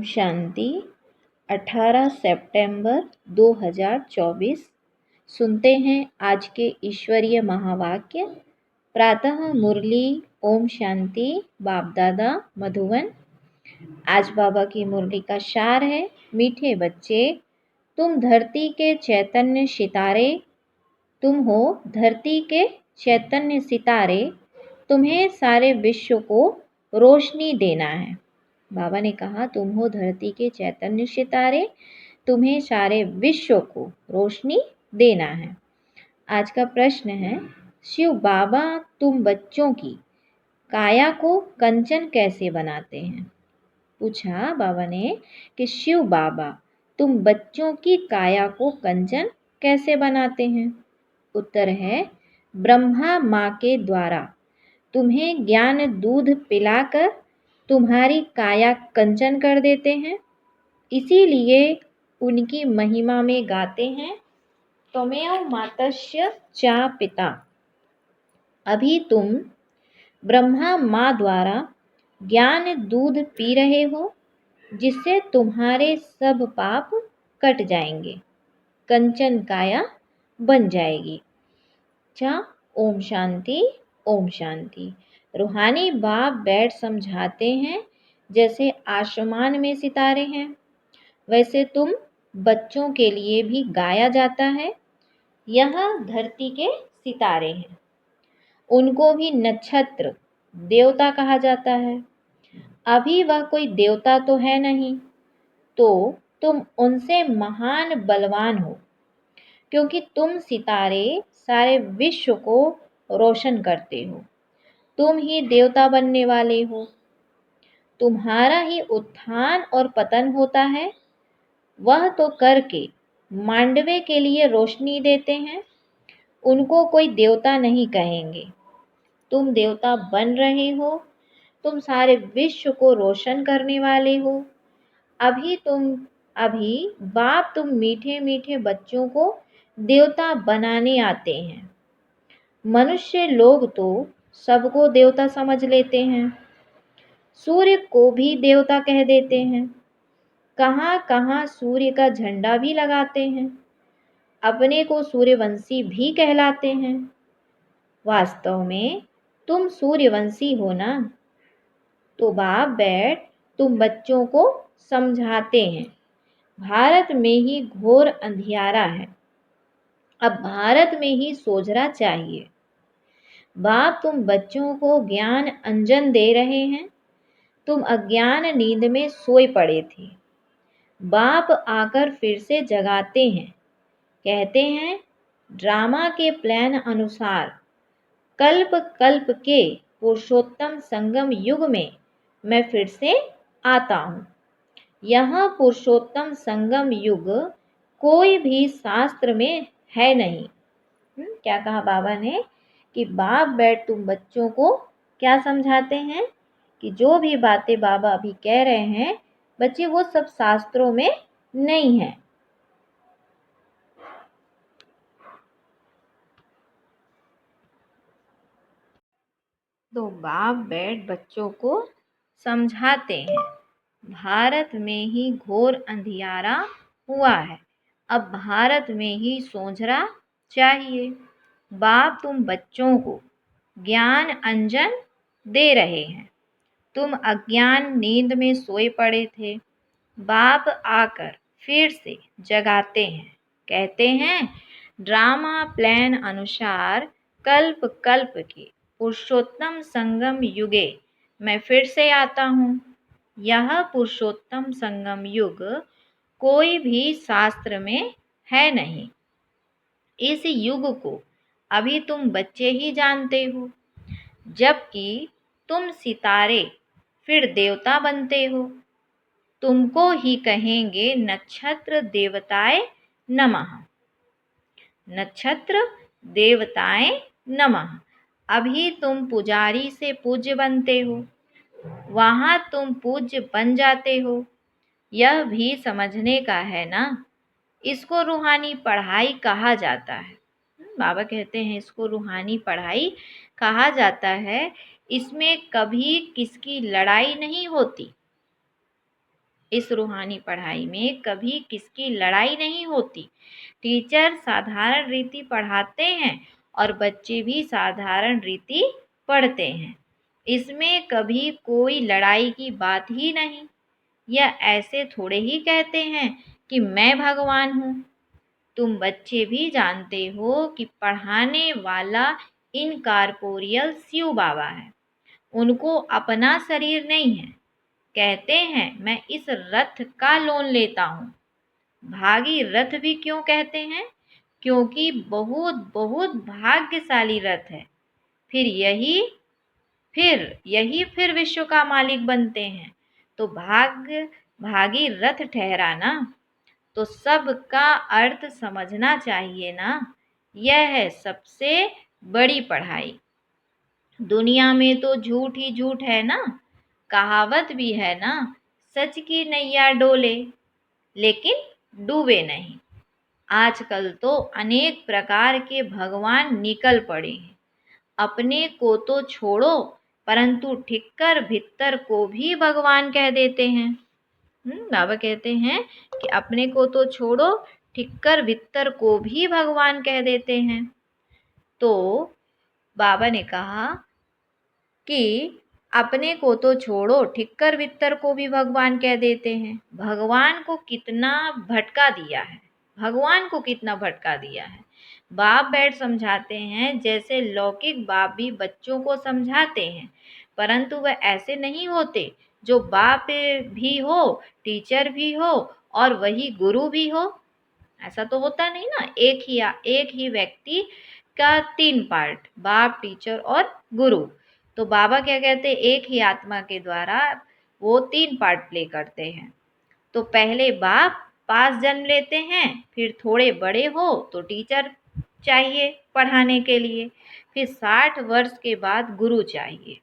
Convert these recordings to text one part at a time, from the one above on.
शांति। 18 सितंबर 2024। सुनते हैं आज के ईश्वरीय महावाक्य। प्रातः मुरली ओम शांति बाप दादा मधुबन। आज बाबा की मुरली का सार है, मीठे बच्चे तुम धरती के चैतन्य सितारे, तुम हो धरती के चैतन्य सितारे, तुम्हें सारे विश्व को रोशनी देना है। बाबा ने कहा तुम हो धरती के चैतन्य सितारे, तुम्हें सारे विश्व को रोशनी देना है। आज का प्रश्न है, शिव बाबा तुम बच्चों की काया को कंचन कैसे बनाते हैं? पूछा बाबा ने कि शिव बाबा तुम बच्चों की काया को कंचन कैसे बनाते हैं? उत्तर है, ब्रह्मा माँ के द्वारा तुम्हें ज्ञान दूध पिलाकर तुम्हारी काया कंचन कर देते हैं। इसीलिए उनकी महिमा में गाते हैं, त्वमेव मातस्य च पिता। अभी तुम ब्रह्मा माँ द्वारा ज्ञान दूध पी रहे हो, जिससे तुम्हारे सब पाप कट जाएंगे, कंचन काया बन जाएगी। ओम शांति ओम शांति। रूहानी बाप बैठ समझाते हैं, जैसे आसमान में सितारे हैं वैसे तुम बच्चों के लिए भी गाया जाता है। यह धरती के सितारे हैं, उनको भी नक्षत्र देवता कहा जाता है। अभी वह कोई देवता तो है नहीं, तो तुम उनसे महान बलवान हो, क्योंकि तुम सितारे सारे विश्व को रोशन करते हो। तुम ही देवता बनने वाले हो। तुम्हारा ही उत्थान और पतन होता है। वह तो करके मांडवे के लिए रोशनी देते हैं, उनको कोई देवता नहीं कहेंगे। तुम देवता बन रहे हो, तुम सारे विश्व को रोशन करने वाले हो। अभी बाप तुम मीठे मीठे बच्चों को देवता बनाने आते हैं। मनुष्य लोग तो सबको देवता समझ लेते हैं, सूर्य को भी देवता कह देते हैं, कहाँ कहाँ सूर्य का झंडा भी लगाते हैं, अपने को सूर्यवंशी भी कहलाते हैं। वास्तव में तुम सूर्यवंशी हो ना? तो बाप बैठ तुम बच्चों को समझाते हैं, भारत में ही घोर अंधियारा है, अब भारत में ही सोझरा चाहिए। बाप तुम बच्चों को ज्ञान अंजन दे रहे हैं। तुम अज्ञान नींद में सोए पड़े थे, बाप आकर फिर से जगाते हैं। कहते हैं, ड्रामा के प्लान अनुसार कल्प कल्प के पुरुषोत्तम संगम युग में मैं फिर से आता हूँ। यह पुरुषोत्तम संगम युग कोई भी शास्त्र में है नहीं। क्या कहा बाबा ने कि बाप बैठ तुम बच्चों को क्या समझाते हैं कि जो भी बातें बाबा अभी कह रहे हैं बच्चे, वो सब शास्त्रों में नहीं है। तो बाप बैठ बच्चों को समझाते हैं, भारत में ही घोर अंधियारा हुआ है, अब भारत में ही सोझरा चाहिए। बाप तुम बच्चों को ज्ञान अंजन दे रहे हैं। तुम अज्ञान नींद में सोए पड़े थे, बाप आकर फिर से जगाते हैं। कहते हैं, ड्रामा प्लान अनुसार कल्प कल्प के पुरुषोत्तम संगम युगे मैं फिर से आता हूँ। यह पुरुषोत्तम संगम युग कोई भी शास्त्र में है नहीं। इस युग को अभी तुम बच्चे ही जानते हो, जबकि तुम सितारे फिर देवता बनते हो। तुमको ही कहेंगे नक्षत्र देवताए नमः। नक्षत्र देवताए नमः। अभी तुम पुजारी से पूज्य बनते हो, वहाँ तुम पूज्य बन जाते हो। यह भी समझने का है ना, इसको रूहानी पढ़ाई कहा जाता है। बाबा कहते हैं इसको रूहानी पढ़ाई कहा जाता है। इसमें कभी किसकी लड़ाई नहीं होती। इस रूहानी पढ़ाई में कभी किसकी लड़ाई नहीं होती। टीचर साधारण रीति पढ़ाते हैं और बच्चे भी साधारण रीति पढ़ते हैं। इसमें कभी कोई लड़ाई की बात ही नहीं। यह ऐसे थोड़े ही कहते हैं कि मैं भगवान हूँ। तुम बच्चे भी जानते हो कि पढ़ाने वाला इनकॉर्पोरियल शिव बाबा है। उनको अपना शरीर नहीं है। कहते हैं मैं इस रथ का लोन लेता हूँ। भागी रथ भी क्यों कहते हैं? क्योंकि बहुत बहुत भाग्यशाली रथ है। फिर यही विश्व का मालिक बनते हैं। तो भागी रथ ठहरा ना। तो सबका अर्थ समझना चाहिए ना। यह है सबसे बड़ी पढ़ाई। दुनिया में तो झूठ ही झूठ है ना। कहावत भी है ना, सच की नैया डोले लेकिन डूबे नहीं। आजकल तो अनेक प्रकार के भगवान निकल पड़े हैं। अपने को तो छोड़ो, परंतु ठिक्कर भित्तर को भी भगवान कह देते हैं। बाबा कहते हैं कि अपने को तो छोड़ो, ठिक्कर भित्तर को भी भगवान कह देते हैं। तो बाबा ने कहा कि अपने को तो छोड़ो, ठिक्कर वित्तर को भी भगवान कह देते हैं। भगवान को कितना भटका दिया है। भगवान को कितना भटका दिया है। बाप बैठ समझाते हैं जैसे लौकिक बाप भी बच्चों को समझाते हैं, परंतु वह ऐसे नहीं होते जो बाप भी हो, टीचर भी हो और वही गुरु भी हो। ऐसा तो होता नहीं ना। एक ही व्यक्ति का 3 पार्ट, बाप, टीचर और गुरु। तो बाबा क्या कहते हैं, एक ही आत्मा के द्वारा वो 3 पार्ट प्ले करते हैं। तो पहले बाप 5 जन्म लेते हैं, फिर थोड़े बड़े हो तो टीचर चाहिए पढ़ाने के लिए, फिर 60 वर्ष के बाद गुरु चाहिए।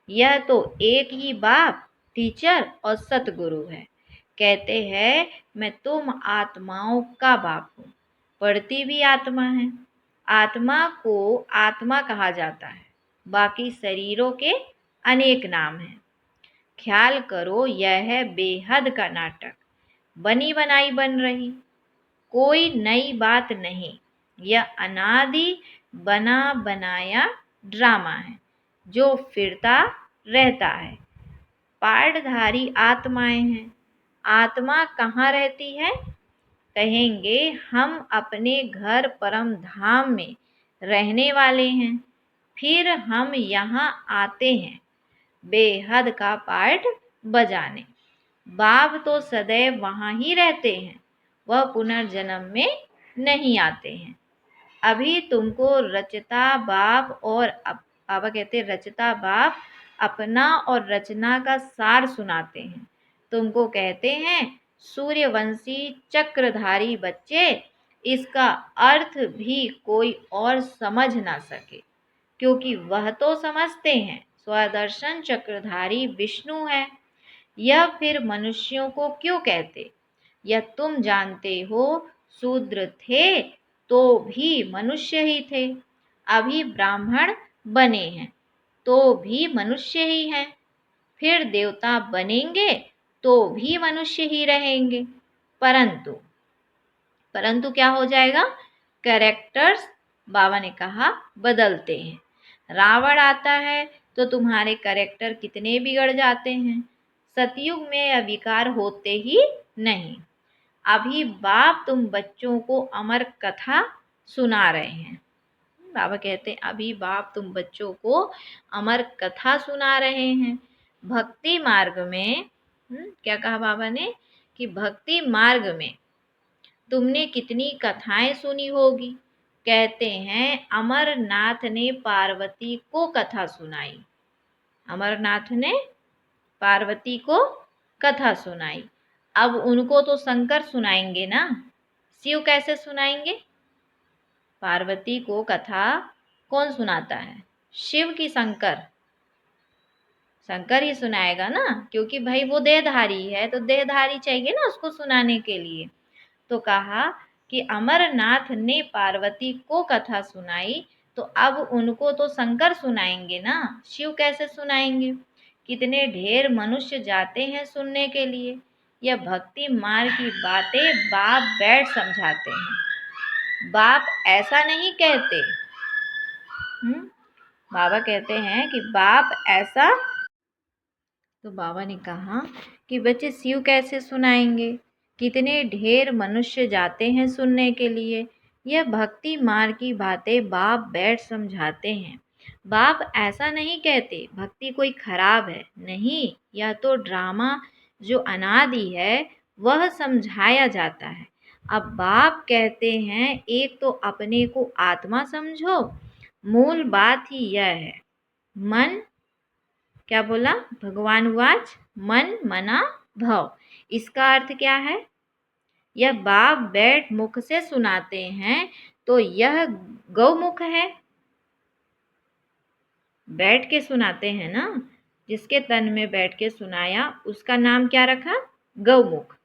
यह तो एक ही बाप, टीचर और सतगुरु है। कहते हैं मैं तुम आत्माओं का बाप हूँ। पढ़ती भी आत्मा है। आत्मा को आत्मा कहा जाता है। बाकी शरीरों के अनेक नाम हैं। ख्याल करो, यह है बेहद का नाटक। बनी बनाई बन रही, कोई नई बात नहीं। यह अनादि बना बनाया ड्रामा है जो फिरता रहता है। पार्टधारी आत्माएं हैं। आत्मा कहाँ रहती है? कहेंगे हम अपने घर परम धाम में रहने वाले हैं। फिर हम यहाँ आते हैं बेहद का पार्ट बजाने। बाप तो सदैव वहाँ ही रहते हैं। वह पुनर्जन्म में नहीं आते हैं। अभी तुमको रचता बाप और बाबा कहते रचता बाप अपना और रचना का सार सुनाते हैं। तुमको कहते हैं सूर्यवंशी चक्रधारी बच्चे, इसका अर्थ भी कोई और समझ ना सके, क्योंकि वह तो समझते हैं स्वदर्शन चक्रधारी विष्णु है। यह फिर मनुष्यों को क्यों कहते? यह तुम जानते हो, शूद्र थे तो भी मनुष्य ही थे। अभी ब्राह्मण बने हैं तो भी मनुष्य ही हैं। फिर देवता बनेंगे तो भी मनुष्य ही रहेंगे। परंतु परंतु क्या हो जाएगा? कैरेक्टर्स, बाबा ने कहा, बदलते हैं। रावण आता है तो तुम्हारे कैरेक्टर कितने बिगड़ जाते हैं। सतयुग में यह विकार होते ही नहीं। अभी बाप तुम बच्चों को अमर कथा सुना रहे हैं। बाबा कहते हैं अभी बाप तुम बच्चों को अमर कथा सुना रहे हैं। भक्ति मार्ग में क्या कहा बाबा ने कि भक्ति मार्ग में तुमने कितनी कथाएं सुनी होगी। कहते हैं अमरनाथ ने पार्वती को कथा सुनाई। अमरनाथ ने पार्वती को कथा सुनाई। अब उनको तो शंकर सुनाएंगे ना। शिव कैसे सुनाएंगे? पार्वती को कथा कौन सुनाता है? शिव की शंकर? शंकर ही सुनाएगा ना, क्योंकि भाई वो देहधारी है तो देहधारी चाहिए ना उसको सुनाने के लिए। तो कहा कि अमरनाथ ने पार्वती को कथा सुनाई, तो अब उनको तो शंकर सुनाएंगे ना। शिव कैसे सुनाएंगे? कितने ढेर मनुष्य जाते हैं सुनने के लिए। यह भक्ति मार्ग की बातें बाप बैठ समझाते हैं। बाप ऐसा नहीं कहते। बाबा कहते हैं कि बाप ऐसा। तो बाबा ने कहा कि बच्चे शिव कैसे सुनाएंगे, कितने ढेर मनुष्य जाते हैं सुनने के लिए। यह भक्ति मार्ग की बातें बाप बैठ समझाते हैं। बाप ऐसा नहीं कहते भक्ति कोई खराब है, नहीं, यह तो ड्रामा जो अनादि है वह समझाया जाता है। अब बाप कहते हैं एक तो अपने को आत्मा समझो, मूल बात ही यह है। मन, क्या बोला भगवान वाच, मन मना भव। इसका अर्थ क्या है? यह बाप बैठ मुख से सुनाते हैं तो यह गौमुख है। बैठ के सुनाते हैं ना, जिसके तन में बैठ के सुनाया उसका नाम क्या रखा? गौमुख।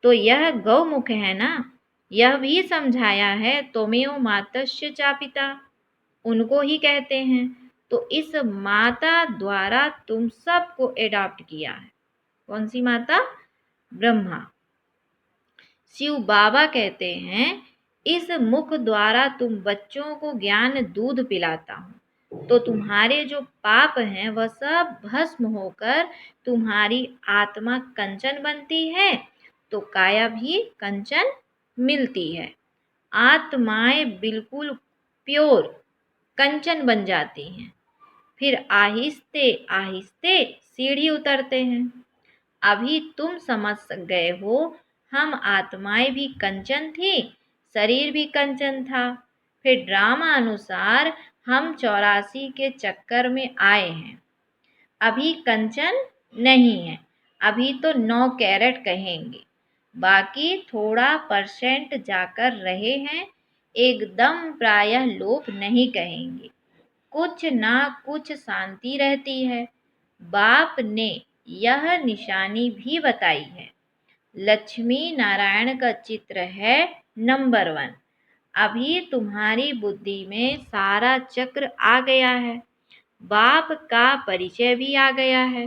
तो यह गौमुख है ना। यह भी समझाया है त्वमेव मातस्य च पिता, उनको ही कहते हैं। तो इस माता द्वारा तुम सबको एडॉप्ट किया है। कौन सी माता? ब्रह्मा। शिव बाबा कहते हैं इस मुख द्वारा तुम बच्चों को ज्ञान दूध पिलाता हूँ, तो तुम्हारे जो पाप हैं वह सब भस्म होकर तुम्हारी आत्मा कंचन बनती है, तो काया भी कंचन मिलती है। आत्माएं बिल्कुल प्योर कंचन बन जाती हैं। फिर आहिस्ते आहिस्ते सीढ़ी उतरते हैं। अभी तुम समझ गए हो, हम आत्माएं भी कंचन थी, शरीर भी कंचन था। फिर ड्रामा अनुसार हम 84 के चक्कर में आए हैं। अभी कंचन नहीं है, अभी तो 9 कैरेट कहेंगे, बाकी थोड़ा परसेंट जाकर रहे हैं। एकदम प्रायः लोप नहीं कहेंगे, कुछ ना कुछ शांति रहती है। बाप ने यह निशानी भी बताई है। लक्ष्मी नारायण का चित्र है नंबर 1। अभी तुम्हारी बुद्धि में सारा चक्र आ गया है, बाप का परिचय भी आ गया है।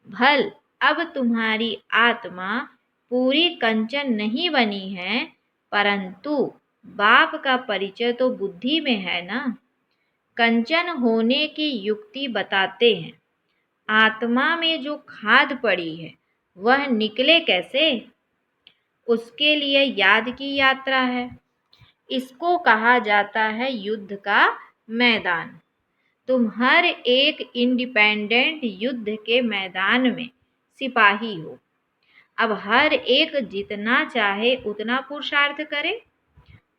भल अब तुम्हारी आत्मा पूरी कंचन नहीं बनी है, परंतु बाप का परिचय तो बुद्धि में है ना। कंचन होने की युक्ति बताते हैं। आत्मा में जो खाद पड़ी है वह निकले कैसे, उसके लिए याद की यात्रा है। इसको कहा जाता है युद्ध का मैदान। तुम हर एक इंडिपेंडेंट युद्ध के मैदान में सिपाही हो। अब हर एक जितना चाहे उतना पुरुषार्थ करे।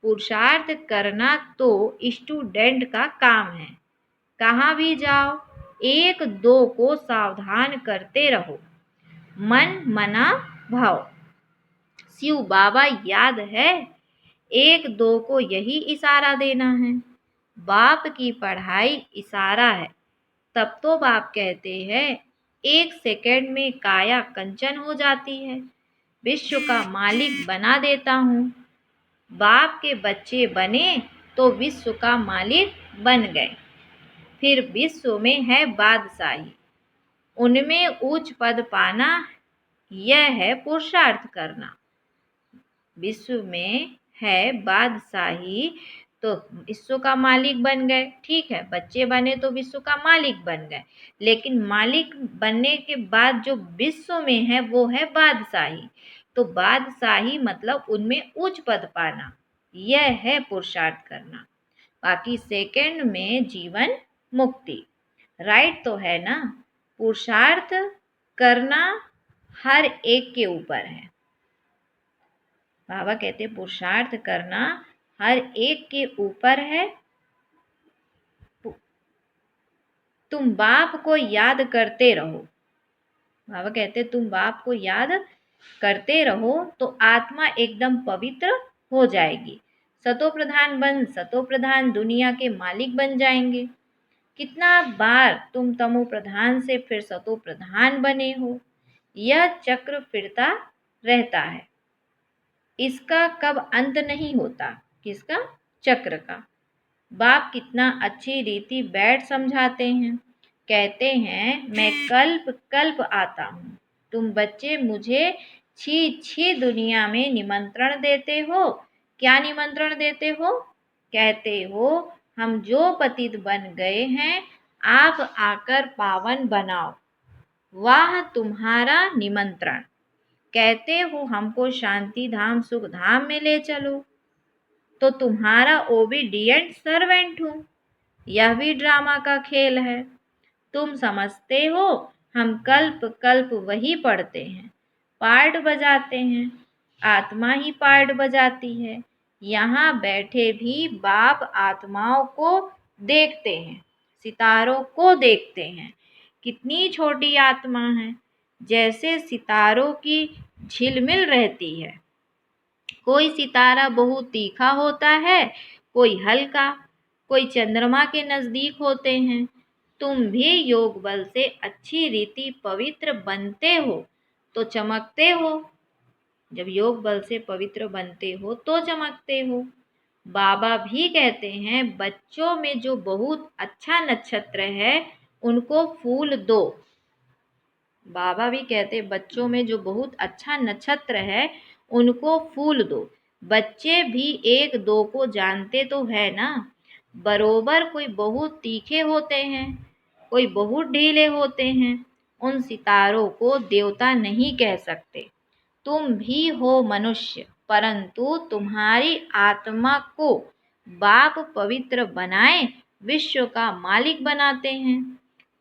पुरुषार्थ करना तो स्टूडेंट का काम है। कहाँ भी जाओ, 1-2 को सावधान करते रहो, मन मना भाव। शिव बाबा याद है, 1-2 को यही इशारा देना है। बाप की पढ़ाई इशारा है। तब तो बाप कहते हैं 1 सेकंड में काया कंचन हो जाती है, विश्व का मालिक बना देता हूँ। बाप के बच्चे बने तो विश्व का मालिक बन गए। फिर विश्व में है बादशाही, उनमें उच्च पद पाना, यह है पुरुषार्थ करना। विश्व में है बादशाही तो विश्व का मालिक बन गए, ठीक है, बच्चे बने तो विश्व का मालिक बन गए। लेकिन मालिक बनने के बाद जो विश्व में है वो है बादशाही। तो बादशाही मतलब उनमें उच्च पद पाना, यह है पुरुषार्थ करना। बाकी सेकंड में जीवन मुक्ति। राइट तो है ना। पुरुषार्थ करना हर एक के ऊपर है। बाबा कहते पुरुषार्थ करना हर एक के ऊपर है। तुम बाप को याद करते रहो। बाबा कहते तुम बाप को याद करते रहो तो आत्मा एकदम पवित्र हो जाएगी। सतो प्रधान बन सतो प्रधान दुनिया के मालिक बन जाएंगे। कितना बार तुम तमो प्रधान से फिर सतो प्रधान बने हो, यह चक्र फिरता रहता है। इसका कब अंत नहीं होता। किसका? चक्र का। बाप कितना अच्छी रीति बैठ समझाते हैं। कहते हैं मैं कल्प कल्प आता हूँ, तुम बच्चे मुझे छी छी दुनिया में निमंत्रण देते हो। क्या निमंत्रण देते हो? कहते हो हम जो पतित बन गए हैं आप आकर पावन बनाओ। वाह तुम्हारा निमंत्रण। कहते हो हमको शांति धाम सुख धाम में ले चलो, तो तुम्हारा ओबीडिएंट सर्वेंट हूँ। यह भी ड्रामा का खेल है। तुम समझते हो हम कल्प कल्प वही पढ़ते हैं, पार्ट बजाते हैं, आत्मा ही पार्ट बजाती है। यहाँ बैठे भी बाप आत्माओं को देखते हैं, सितारों को देखते हैं। कितनी छोटी आत्मा है, जैसे सितारों की झिलमिल रहती है। कोई सितारा बहुत तीखा होता है, कोई हल्का, कोई चंद्रमा के नजदीक होते हैं। तुम भी योग बल से अच्छी रीति पवित्र बनते हो तो चमकते हो। जब योग बल से पवित्र बनते हो तो चमकते हो। बाबा भी कहते हैं बच्चों में जो बहुत अच्छा नक्षत्र है उनको फूल दो। बाबा भी कहते बच्चों में जो बहुत अच्छा नक्षत्र है उनको फूल दो। बच्चे भी एक दो को जानते तो है ना। बरोबर कोई बहुत तीखे होते हैं, कोई बहुत ढीले होते हैं। उन सितारों को देवता नहीं कह सकते। तुम भी हो मनुष्य, परंतु तुम्हारी आत्मा को बाप पवित्र बनाए विश्व का मालिक बनाते हैं।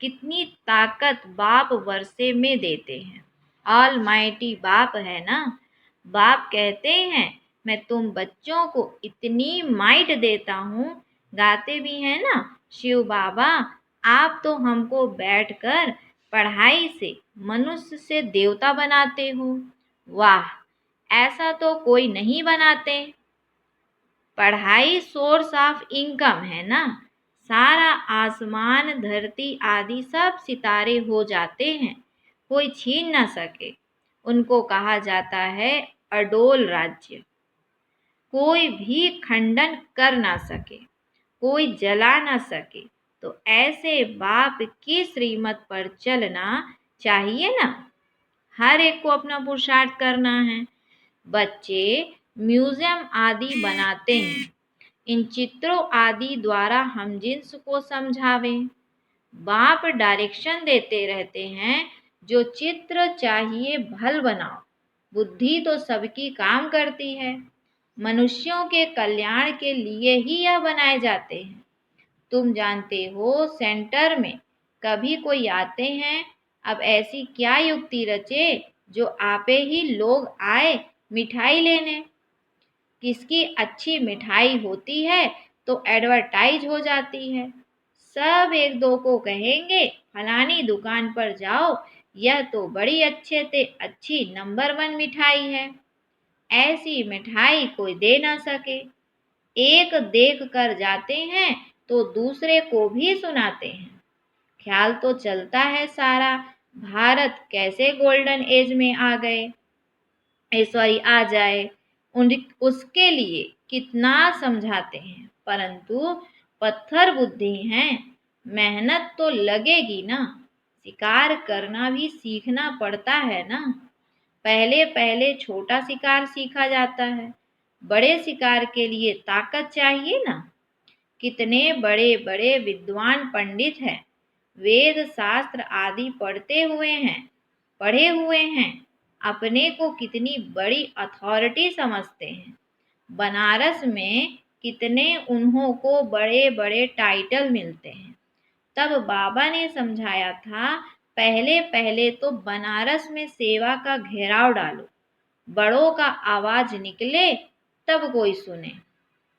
कितनी ताकत बाप वर्षे में देते हैं। ऑलमाइटी बाप है ना। बाप कहते हैं मैं तुम बच्चों को इतनी माइट देता हूँ। गाते भी हैं ना शिव बाबा आप तो हमको बैठकर पढ़ाई से मनुष्य से देवता बनाते हो। वाह, ऐसा तो कोई नहीं बनाते। पढ़ाई सोर्स ऑफ इनकम है ना। सारा आसमान धरती आदि सब सितारे हो जाते हैं, कोई छीन ना सके। उनको कहा जाता है अडोल राज्य। कोई भी खंडन कर ना सके, कोई जला ना सके। तो ऐसे बाप की श्रीमत पर चलना चाहिए ना। हर एक को अपना पुरुषार्थ करना है। बच्चे म्यूजियम आदि बनाते हैं, इन चित्रों आदि द्वारा हम जिन्स को समझावें। बाप डायरेक्शन देते रहते हैं जो चित्र चाहिए भल बनाओ। बुद्धि तो सबकी काम करती है, मनुष्यों के कल्याण के लिए ही यह बनाए जाते हैं। तुम जानते हो सेंटर में कभी कोई आते हैं, अब ऐसी क्या युक्ति रचे जो आपे ही लोग आए मिठाई लेने। किसकी अच्छी मिठाई होती है तो एडवर्टाइज हो जाती है। सब एक दो को कहेंगे फलानी दुकान पर जाओ, यह तो बड़ी अच्छे से अच्छी नंबर 1 मिठाई है। ऐसी मिठाई कोई दे ना सके। एक देख कर जाते हैं तो दूसरे को भी सुनाते हैं। ख्याल तो चलता है सारा भारत कैसे गोल्डन एज में आ गए, सॉरी आ जाए। उसके लिए कितना समझाते हैं, परंतु पत्थर बुद्धि हैं। मेहनत तो लगेगी ना। शिकार करना भी सीखना पड़ता है ना। पहले पहले छोटा शिकार सीखा जाता है, बड़े शिकार के लिए ताकत चाहिए ना। कितने बड़े बड़े विद्वान पंडित हैं, वेद शास्त्र आदि पढ़े हुए हैं, अपने को कितनी बड़ी अथॉरिटी समझते हैं। बनारस में कितने उन्हों को बड़े बड़े टाइटल मिलते हैं। तब बाबा ने समझाया था पहले पहले तो बनारस में सेवा का घेराव डालो, बड़ों का आवाज निकले तब कोई सुने।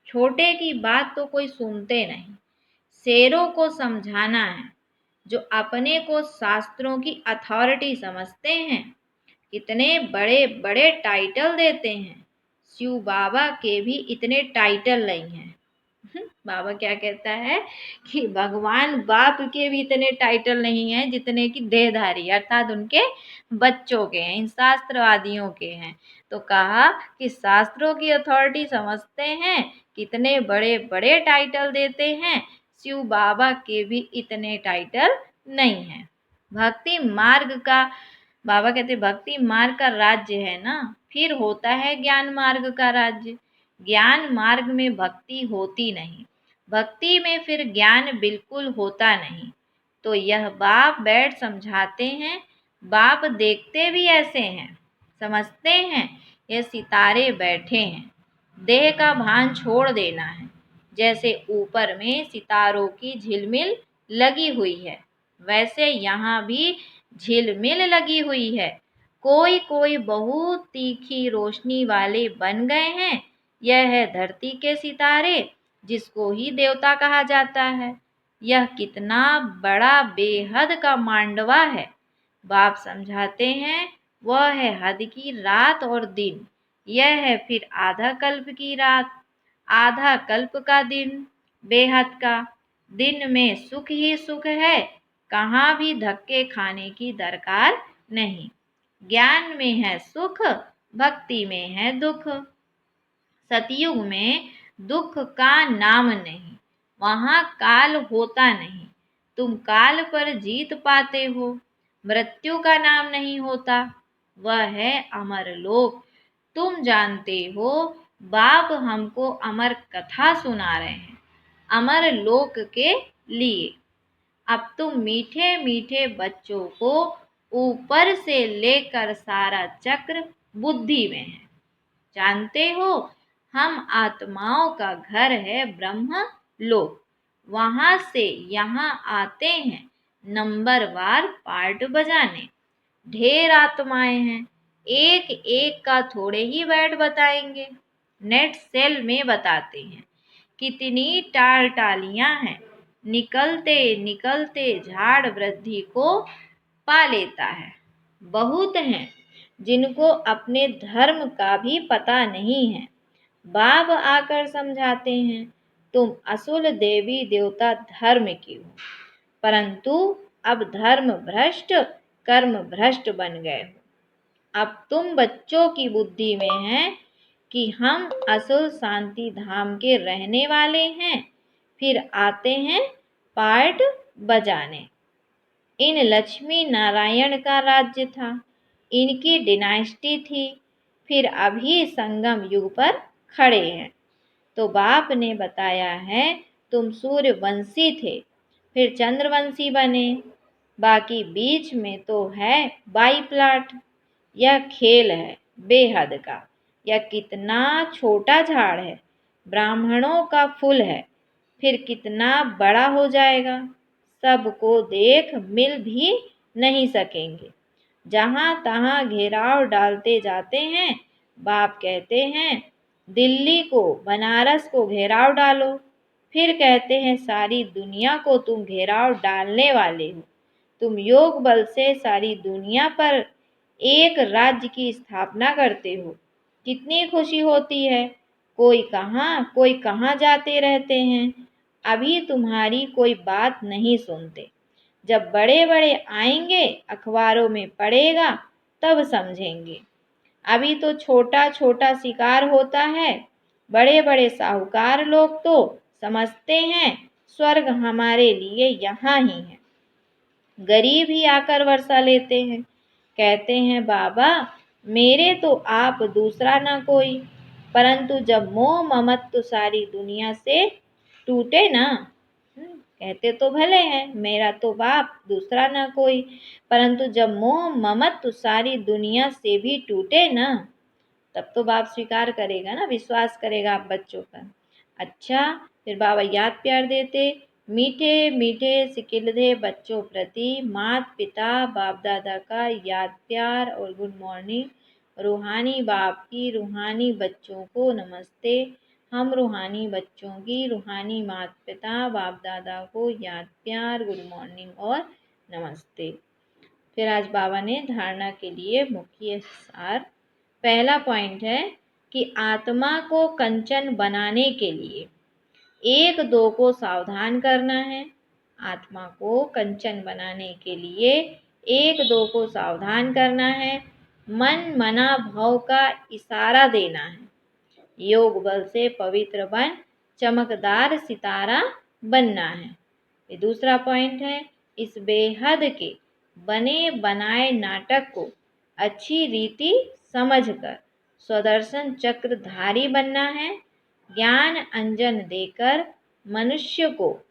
छोटे की बात तो कोई सुनते नहीं। शेरों को समझाना है जो अपने को शास्त्रों की अथॉरिटी समझते हैं। कितने बड़े बड़े टाइटल देते हैं। शिव बाबा के भी इतने टाइटल नहीं हैं। बाबा क्या कहता है कि भगवान बाप के भी इतने टाइटल नहीं हैं जितने कि देहधारी अर्थात उनके बच्चों के हैं, इन शास्त्रवादियों के हैं। तो कहा कि शास्त्रों की अथॉरिटी समझते हैं, कितने बड़े बड़े टाइटल देते हैं। शिव बाबा के भी इतने टाइटल नहीं हैं। भक्ति मार्ग का बाबा कहते भक्ति मार्ग का राज्य है ना, फिर होता है ज्ञान मार्ग का राज्य। ज्ञान मार्ग में भक्ति होती नहीं, भक्ति में फिर ज्ञान बिल्कुल होता नहीं। तो यह बाप बैठ समझाते हैं। बाप देखते भी ऐसे हैं, समझते हैं ये सितारे बैठे हैं। देह का भान छोड़ देना है। जैसे ऊपर में सितारों की झिलमिल लगी हुई है, वैसे यहाँ भी झिलमिल लगी हुई है। कोई कोई बहुत तीखी रोशनी वाले बन गए हैं। यह है धरती के सितारे, जिसको ही देवता कहा जाता है। यह कितना बड़ा बेहद का मांडवा है। बाप समझाते हैं वह है हद की रात और दिन। यह है फिर आधा कल्प की रात, आधा कल्प का दिन, बेहद का। दिन में सुख ही सुख है, कहाँ भी धक्के खाने की दरकार नहीं। ज्ञान में है सुख, भक्ति में है दुख। सतयुग में दुख का नाम नहीं, वहाँ काल होता नहीं। तुम काल पर जीत पाते हो, मृत्यु का नाम नहीं होता, वह है अमर लोक। तुम जानते हो बाप हमको अमर कथा सुना रहे हैं, अमर लोक के लिए। अब तुम मीठे मीठे बच्चों को ऊपर से लेकर सारा चक्र बुद्धि में है। जानते हो हम आत्माओं का घर है ब्रह्म लोक। वहां से यहाँ आते हैं नंबरवार पार्ट बजाने। ढेर आत्माएं हैं, एक एक का थोड़े ही बैठ बताएंगे, नेट सेल में बताते हैं। कितनी टाल टालियां हैं, निकलते निकलते झाड़ वृद्धि को पा लेता है। बहुत हैं जिनको अपने धर्म का भी पता नहीं है। बाप आकर समझाते हैं तुम असुल देवी देवता धर्म की हो, परंतु अब धर्म भ्रष्ट कर्म भ्रष्ट बन गए हो। अब तुम बच्चों की बुद्धि में है कि हम असुल शांति धाम के रहने वाले हैं, फिर आते हैं पार्ट बजाने। इन लक्ष्मी नारायण का राज्य था, इनकी डिनाइस्टी थी, फिर अभी संगम युग पर खड़े हैं। तो बाप ने बताया है तुम सूर्यवंशी थे, फिर चंद्रवंशी बने, बाकी बीच में तो है बाई प्लाट। यह खेल है बेहद का। यह कितना छोटा झाड़ है, ब्राह्मणों का फूल है, फिर कितना बड़ा हो जाएगा। सबको देख मिल भी नहीं सकेंगे। जहाँ तहाँ घेराव डालते जाते हैं। बाप कहते हैं दिल्ली को बनारस को घेराव डालो, फिर कहते हैं सारी दुनिया को तुम घेराव डालने वाले हो। तुम योग बल से सारी दुनिया पर एक राज्य की स्थापना करते हो। कितनी खुशी होती है। कोई कहाँ जाते रहते हैं। अभी तुम्हारी कोई बात नहीं सुनते। जब बड़े बड़े आएंगे अखबारों में पड़ेगा तब समझेंगे। अभी तो छोटा छोटा शिकार होता है। बड़े बड़े साहूकार लोग तो समझते हैं स्वर्ग हमारे लिए यहाँ ही है। गरीब ही आकर वर्षा लेते हैं, कहते हैं बाबा मेरे तो आप दूसरा ना कोई। परंतु जब मोह ममत्व सारी दुनिया से टूटे ना, कहते तो भले हैं मेरा तो बाप दूसरा ना कोई, परंतु जब मोह ममत्व सारी दुनिया से भी टूटे ना, तब तो बाप स्वीकार करेगा ना, विश्वास करेगा आप बच्चों पर। अच्छा, फिर बाबा याद प्यार देते मीठे मीठे सिकिलधे बच्चों प्रति मात पिता बाप दादा का याद प्यार और गुड मॉर्निंग। रूहानी बाप की रूहानी बच्चों को नमस्ते। हम रूहानी बच्चों की रूहानी मात पिता बाप दादा को याद प्यार गुड मॉर्निंग और नमस्ते। फिर आज बाबा ने धारणा के लिए मुख्य सार। पहला पॉइंट है कि आत्मा को कंचन बनाने के लिए एक दो को सावधान करना है। आत्मा को कंचन बनाने के लिए एक दो को सावधान करना है। मन मना भाव का इशारा देना है। योग बल से पवित्र बन चमकदार सितारा बनना है। ये दूसरा पॉइंट है। इस बेहद के बने बनाए नाटक को अच्छी रीति समझकर स्वदर्शन चक्रधारी बनना है। ज्ञान अंजन देकर मनुष्य को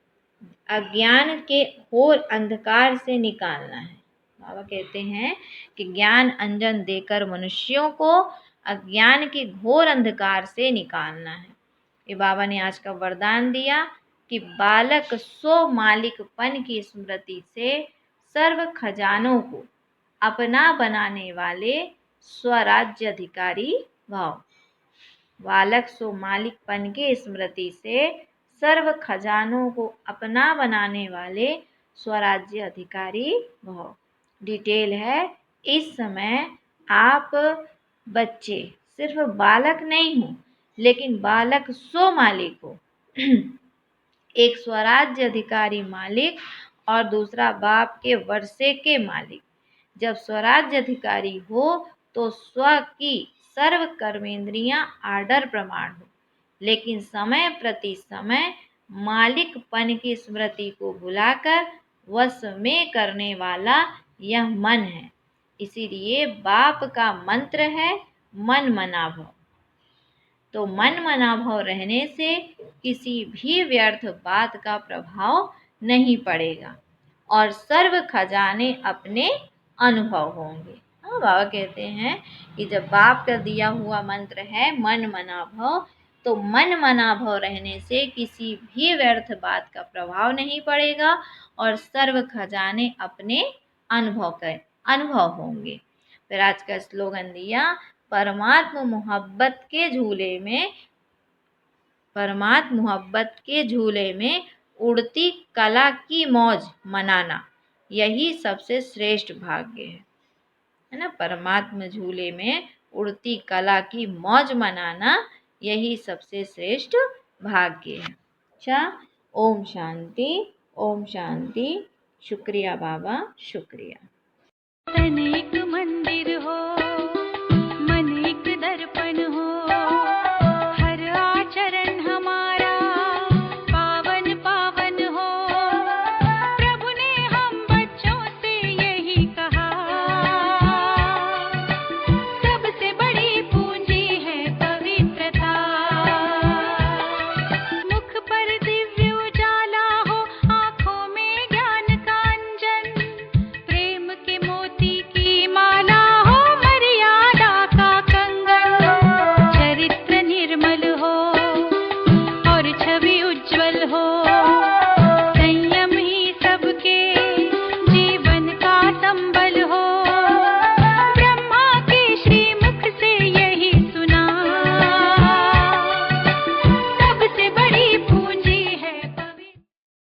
अज्ञान के घोर अंधकार से निकालना है। बाबा कहते हैं कि ज्ञान अंजन देकर मनुष्यों को अज्ञान के घोर अंधकार से निकालना है। ये बाबा ने आज का वरदान दिया कि बालक स्व मालिकपन की स्मृति से सर्व खजानों को अपना बनाने वाले स्वराज्य अधिकारी भाव। बालक स्व मालिकपन की स्मृति से सर्व खजानों को अपना बनाने वाले स्वराज्य अधिकारी भव। डिटेल है, इस समय आप बच्चे सिर्फ बालक नहीं हो, लेकिन बालक स्व मालिक हो। एक स्वराज्य अधिकारी मालिक और दूसरा बाप के वर्षे के मालिक। जब स्वराज्य अधिकारी हो तो स्व की सर्व कर्मेंद्रियां आर्डर प्रमाण हो, लेकिन समय प्रति समय मालिकपन की स्मृति को भुलाकर वश में करने वाला यह मन है। इसीलिए बाप का मंत्र है मन मना भव। तो मन मना भाव रहने से किसी भी व्यर्थ बात का प्रभाव नहीं पड़ेगा और सर्व खजाने अपने अनुभव होंगे। हाँ, बाबा कहते हैं कि जब बाप का दिया हुआ मंत्र है मन मना भाव, तो मन मना भाव रहने से किसी भी व्यर्थ बात का प्रभाव नहीं पड़ेगा और सर्व खजाने अपने अनुभव होंगे। फिर आज का स्लोगन दिया, परमात्म मोहब्बत के झूले में उड़ती कला की मौज मनाना यही सबसे श्रेष्ठ भाग्य है ना। परमात्म झूले में उड़ती कला की मौज मनाना यही सबसे श्रेष्ठ भाग्य है। अच्छा, ओम शांति, ओम शांति। शुक्रिया बाबा, शुक्रिया। अनेक मंदिर